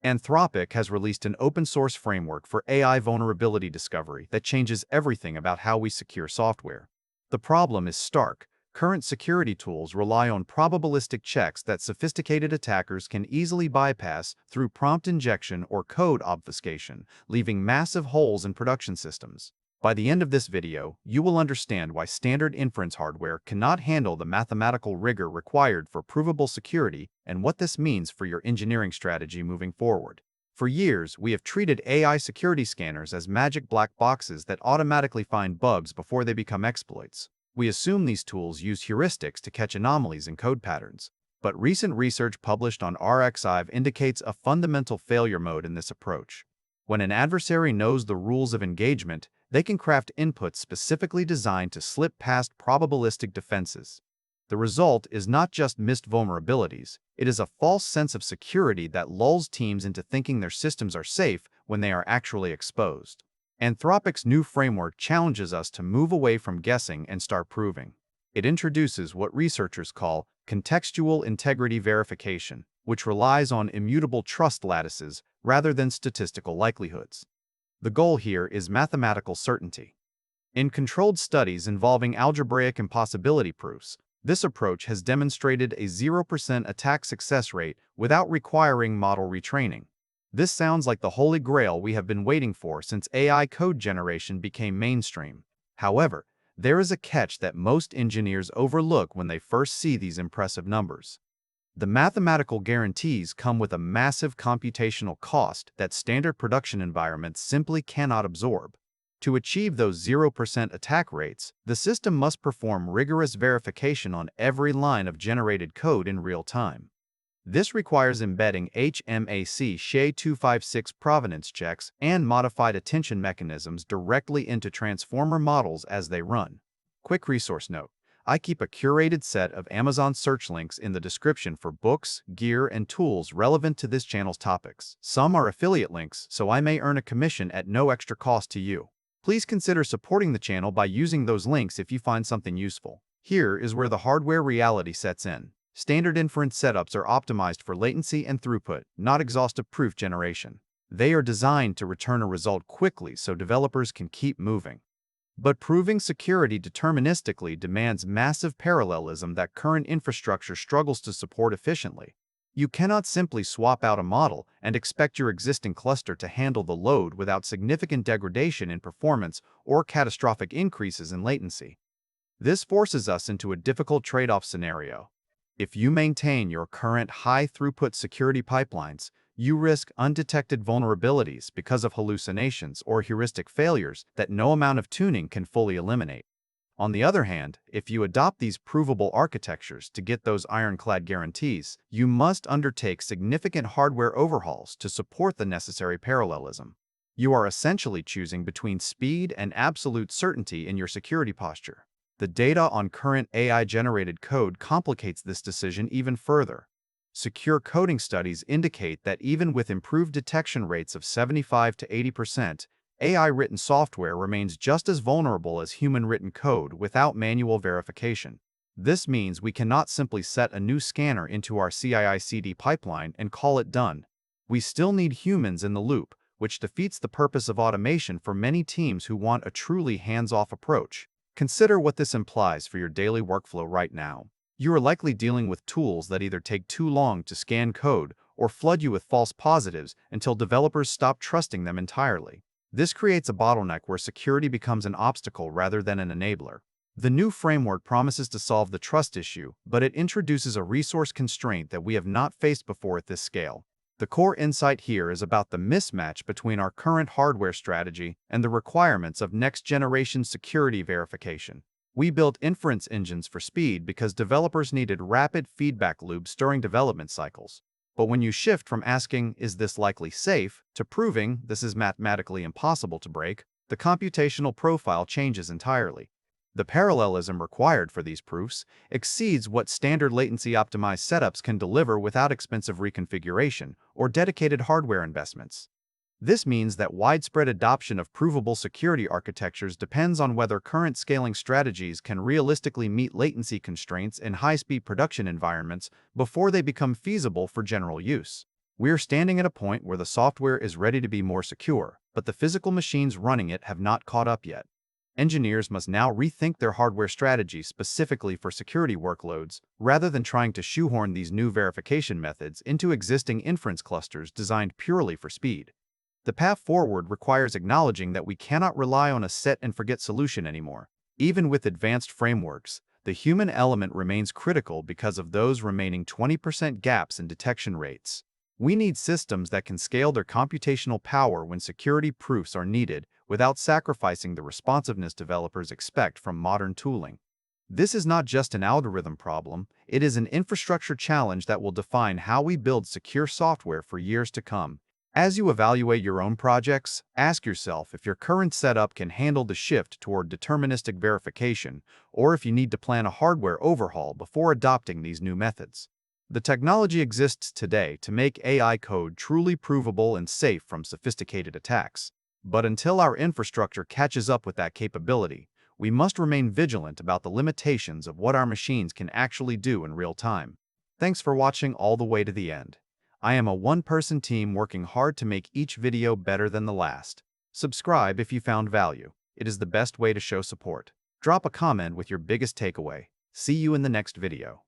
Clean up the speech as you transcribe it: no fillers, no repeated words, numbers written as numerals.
Anthropic has released an open-source framework for AI vulnerability discovery that changes everything about how we secure software. The problem is stark. Current security tools rely on probabilistic checks that sophisticated attackers can easily bypass through prompt injection or code obfuscation, leaving massive holes in production systems. By the end of this video, you will understand why standard inference hardware cannot handle the mathematical rigor required for provable security and what this means for your engineering strategy moving forward. For years, we have treated AI security scanners as magic black boxes that automatically find bugs before they become exploits. We assume these tools use heuristics to catch anomalies in code patterns. But recent research published on RxIve indicates a fundamental failure mode in this approach. When an adversary knows the rules of engagement, they can craft inputs specifically designed to slip past probabilistic defenses. The result is not just missed vulnerabilities, it is a false sense of security that lulls teams into thinking their systems are safe when they are actually exposed. Anthropic's new framework challenges us to move away from guessing and start proving. It introduces what researchers call Contextual Integrity Verification, which relies on immutable trust lattices rather than statistical likelihoods. The goal here is mathematical certainty. In controlled studies involving algebraic impossibility proofs, this approach has demonstrated a 0% attack success rate without requiring model retraining. This sounds like the holy grail we have been waiting for since AI code generation became mainstream. However, there is a catch that most engineers overlook when they first see these impressive numbers. The mathematical guarantees come with a massive computational cost that standard production environments simply cannot absorb. To achieve those 0% attack rates, the system must perform rigorous verification on every line of generated code in real time. This requires embedding HMAC SHA-256 provenance checks and modified attention mechanisms directly into transformer models as they run. Quick resource note: I keep a curated set of Amazon search links in the description for books, gear, and tools relevant to this channel's topics. Some are affiliate links, so I may earn a commission at no extra cost to you. Please consider supporting the channel by using those links if you find something useful. Here is where the hardware reality sets in. Standard inference setups are optimized for latency and throughput, not exhaustive proof generation. They are designed to return a result quickly so developers can keep moving. But proving security deterministically demands massive parallelism that current infrastructure struggles to support efficiently. You cannot simply swap out a model and expect your existing cluster to handle the load without significant degradation in performance or catastrophic increases in latency. This forces us into a difficult trade-off scenario. If you maintain your current high-throughput security pipelines, you risk undetected vulnerabilities because of hallucinations or heuristic failures that no amount of tuning can fully eliminate. On the other hand, if you adopt these provable architectures to get those ironclad guarantees, you must undertake significant hardware overhauls to support the necessary parallelism. You are essentially choosing between speed and absolute certainty in your security posture. The data on current AI-generated code complicates this decision even further. Secure coding studies indicate that even with improved detection rates of 75 to 80%, AI-written software remains just as vulnerable as human-written code without manual verification. This means we cannot simply set a new scanner into our CI/CD pipeline and call it done. We still need humans in the loop, which defeats the purpose of automation for many teams who want a truly hands-off approach. Consider what this implies for your daily workflow right now. You are likely dealing with tools that either take too long to scan code or flood you with false positives until developers stop trusting them entirely. This creates a bottleneck where security becomes an obstacle rather than an enabler. The new framework promises to solve the trust issue, but it introduces a resource constraint that we have not faced before at this scale. The core insight here is about the mismatch between our current hardware strategy and the requirements of next-generation security verification. We built inference engines for speed because developers needed rapid feedback loops during development cycles. But when you shift from asking, "Is this likely safe?" to proving this is mathematically impossible to break, the computational profile changes entirely. The parallelism required for these proofs exceeds what standard latency-optimized setups can deliver without expensive reconfiguration or dedicated hardware investments. This means that widespread adoption of provable security architectures depends on whether current scaling strategies can realistically meet latency constraints in high-speed production environments before they become feasible for general use. We are standing at a point where the software is ready to be more secure, but the physical machines running it have not caught up yet. Engineers must now rethink their hardware strategies specifically for security workloads, rather than trying to shoehorn these new verification methods into existing inference clusters designed purely for speed. The path forward requires acknowledging that we cannot rely on a set-and-forget solution anymore. Even with advanced frameworks, the human element remains critical because of those remaining 20% gaps in detection rates. We need systems that can scale their computational power when security proofs are needed without sacrificing the responsiveness developers expect from modern tooling. This is not just an algorithm problem, it is an infrastructure challenge that will define how we build secure software for years to come. As you evaluate your own projects, ask yourself if your current setup can handle the shift toward deterministic verification, or if you need to plan a hardware overhaul before adopting these new methods. The technology exists today to make AI code truly provable and safe from sophisticated attacks. But until our infrastructure catches up with that capability, we must remain vigilant about the limitations of what our machines can actually do in real time. Thanks for watching all the way to the end. I am a one-person team working hard to make each video better than the last. Subscribe if you found value. It is the best way to show support. Drop a comment with your biggest takeaway. See you in the next video.